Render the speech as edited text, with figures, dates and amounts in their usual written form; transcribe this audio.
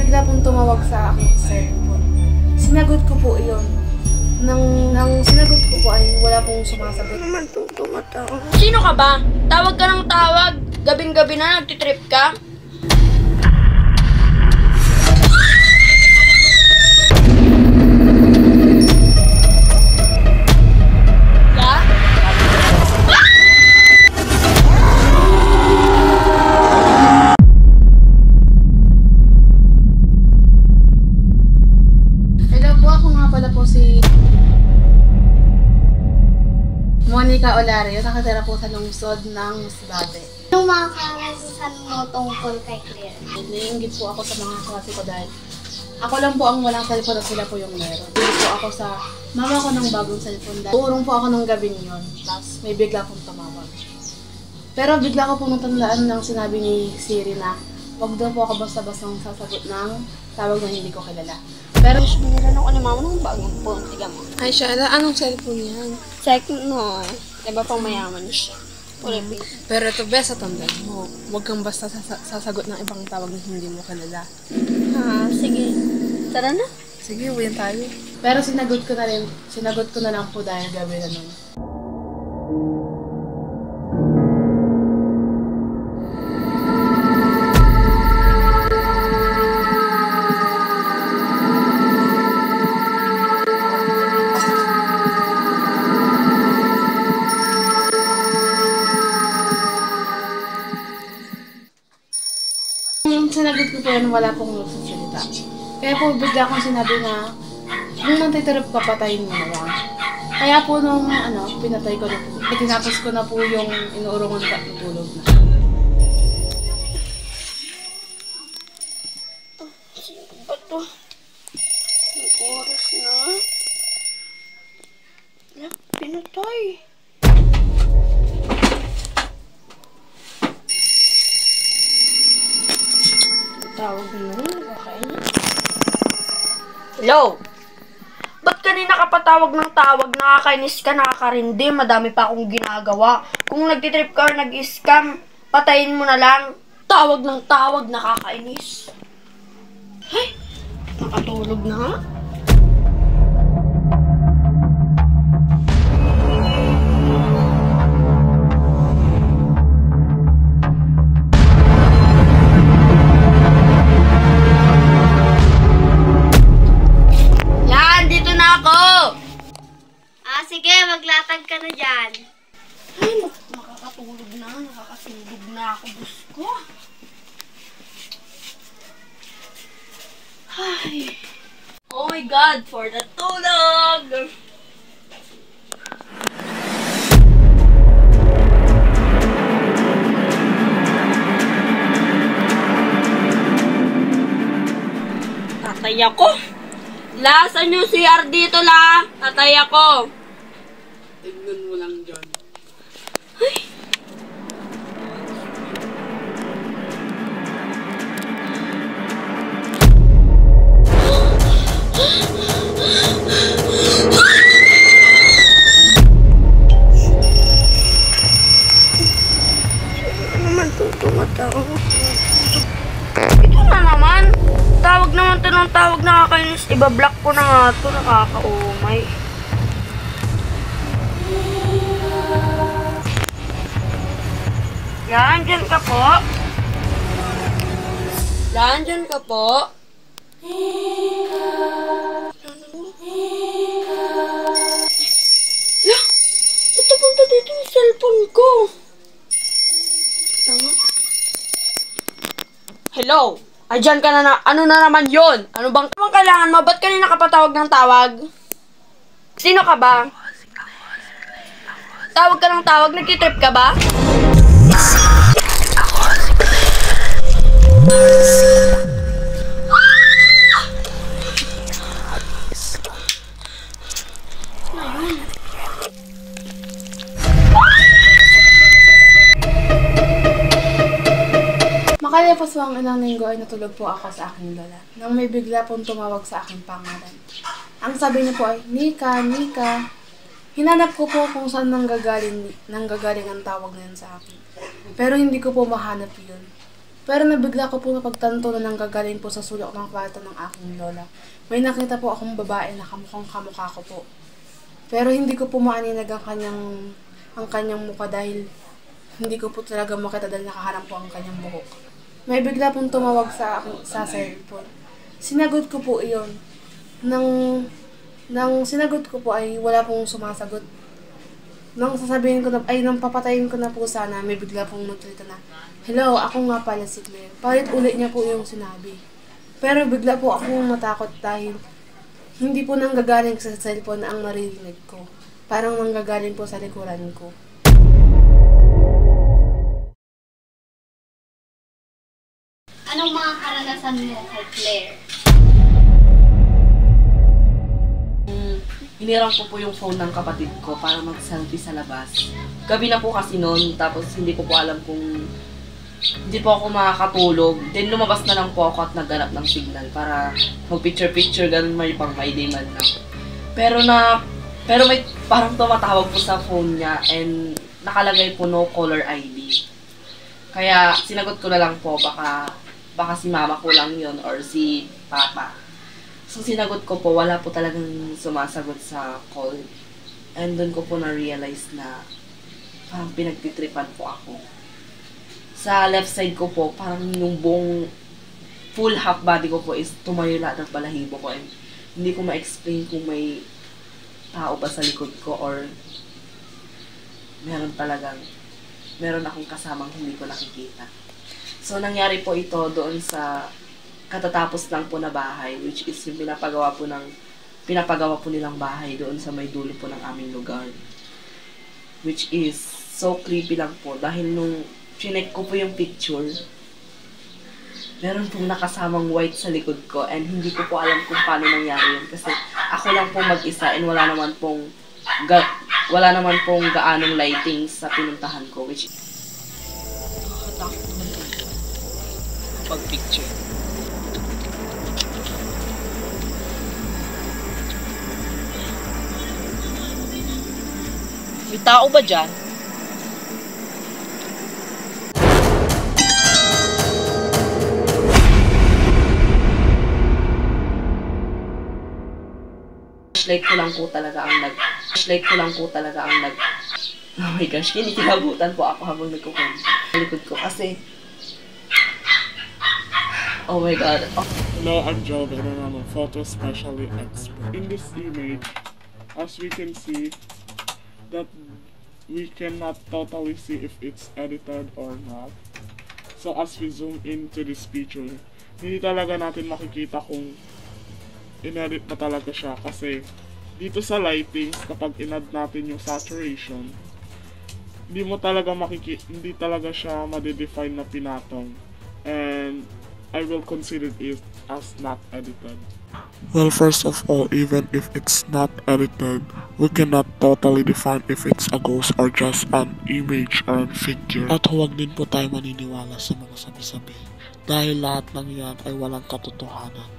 bigla pong tumawag sa aking cellphone. Sinagot ko po iyon. Nang sinagot ko po ay wala pong sumasagot. Naman itong tumatawag. Sino ka ba? Tawag ka ng tawag. Gabing-gabi na nagtitrip ka. Monica Olario, nakatira po sa lungsod ng Masbate. Anong mga karanasan mo tungkol kay Claire? Naiinggit po ako sa mga klase ko dahil ako lang po ang walang cellphone at sila po yung meron. Hindi po ako sa mama ko ng bagong cellphone dahil urong po ako ng gabing yun. Tapos may bigla pong tumawag. Pero bigla ko pong natandaan ng sinabi ni Siri na wag daw po ako basta-basta sasagot ng tawag na hindi ko kilala. Pero Binila ko ni mama ng bagong phone. Tiga mo. ay siya, anong cellphone yan? Second, iba pang mayaman siya. Pero ito best at tandaan mo. Huwag kang basta sasagot ng ibang tawag na hindi mo kilala. Sige. Tara na. Sige, uwian tayo. Pero sinagot ko na lang po dahil gabi na nun. Yung sinagot ko po yan, wala pong nagsasalita. Kaya po bigla akong sinabi na kung nagtitrip ka, patayin mo na lang. Kaya po nung pinatay ko na po. Tinapos ko na po yung inuurungan ka ng tulog na. Bato. Ang oras na. Pinatay. Tawag mo na, nakakainis. Hello? Ba't kanina ka patawag ng tawag? Nakakainis ka, nakakarindi. Madami pa akong ginagawa. Kung nagtitrip ka or nag-scam, patayin mo na lang. Tawag ng tawag, nakakainis. Ay, nakatulog na nga. Sige, maglatag ka na dyan. Ay, nakakatulog na. Nakakatulog na ako, Diyos ko. Ay. Oh my God, for the tulog! Tatay ako. Lasan nyo CR dito la. Tatay ako. Tignan mo lang dyan. Ay. Naman itong tumatawag. Ito na naman. Tawag naman ito ng tawag, nakakainis. Iba-block ko na nga ito. Nakaka-umay. Yan, dyan ka po. Yan, dyan ka po. Lah, ito punta dito yung cellphone ko. Tama. Hello? Ayan ka na ano na naman yon? Ano bang kailangan mo? Ba't kanina ka patawag ng tawag? Sino ka ba? Tawag ka ng tawag? Nagtitrip ka ba? Ako si Claire. Makalipas po ang ilang linggo ay natulog po ako sa aking lola nang may bigla pong tumawag sa aking pangalan. Ang sabi niya po ay, Nika, Nika. Hinanap ko po kung saan nanggagaling ang tawag na yun sa akin. Pero hindi ko po mahanap yun. Pero nabigla ko po napagtanto na nanggagaling po sa sulok ng kwarto ng aking lola. May nakita po akong babae na kamukhang kamukha ko po. Pero hindi ko po maaninag ang kanyang mukha dahil hindi ko po talaga makita dahil nakaharang po ang kanyang buhok. May bigla pong tumawag sa cellphone. Sinagot ko po iyon. Nang sinagot ko po ay wala pong sumasagot. Nang papatayin ko na po sana, may bigla pong nagsalita na, "Hello, ako nga pala si Claire." Palit ulit niya po yung sinabi. Pero bigla po akong matakot dahil hindi po nanggagaling sa cellphone ang maririnig ko. Parang nanggagaling po sa likuran ko. Anong mga karanasan mo kay Claire? Hinirang ko po yung phone ng kapatid ko para mag-selfie sa labas. Gabi na po kasi noon, tapos hindi ko po alam kung hindi po ako makakatulog. Then lumabas na lang po ako at naghanap ng signal para mag-picture-picture, ganun may pang may day man lang. Pero may parang tumatawag po sa phone niya and nakalagay po no caller ID. Kaya sinagot ko na lang po, baka si mama ko lang yon or si papa. So sinagot ko po, wala po talagang sumasagot sa call. And doon ko po na-realize na parang pinagtitripan po ako. Sa left side ko po, parang yung buong full half body ko po is tumayo lahat ng balahibo ko. And hindi ko ma-explain kung may tao ba sa likod ko or meron akong kasamang hindi ko nakikita. So nangyari po ito doon sa katatapos lang po na bahay, which is yung pinapagawa po nilang bahay doon sa may dulo po ng aming lugar. Which is so creepy lang po dahil nung chinek ko po yung picture, meron pong nakasamang white sa likod ko and hindi ko po alam kung paano nangyari yun kasi ako lang po mag-isa and wala naman pong gaanong lighting sa pinuntahan ko, which nakakatakot naman ito pag-picture. May tao ba dyan? Flashlight ko lang po talaga ang oh my gosh, kinikilabutan po ako habang nagkukwento sa likod ko kasi oh my god. Hello, I'm Joven and I'm a photo specialist expert. In this image, as we can see, that we cannot totally see if it's edited or not. So as we zoom into this picture, hindi talaga natin makikita kung inedit na talaga siya kasi dito sa lighting, kapag inad natin yung saturation, hindi talaga siya ma-define na pinatong, and I will consider it as not edited. Well, first of all, even if it's not edited, we cannot totally define if it's a ghost or just an image or a figure. At huwag din po tayo maniniwala sa mga sabi-sabi dahil lahat ng yan ay walang katotohanan.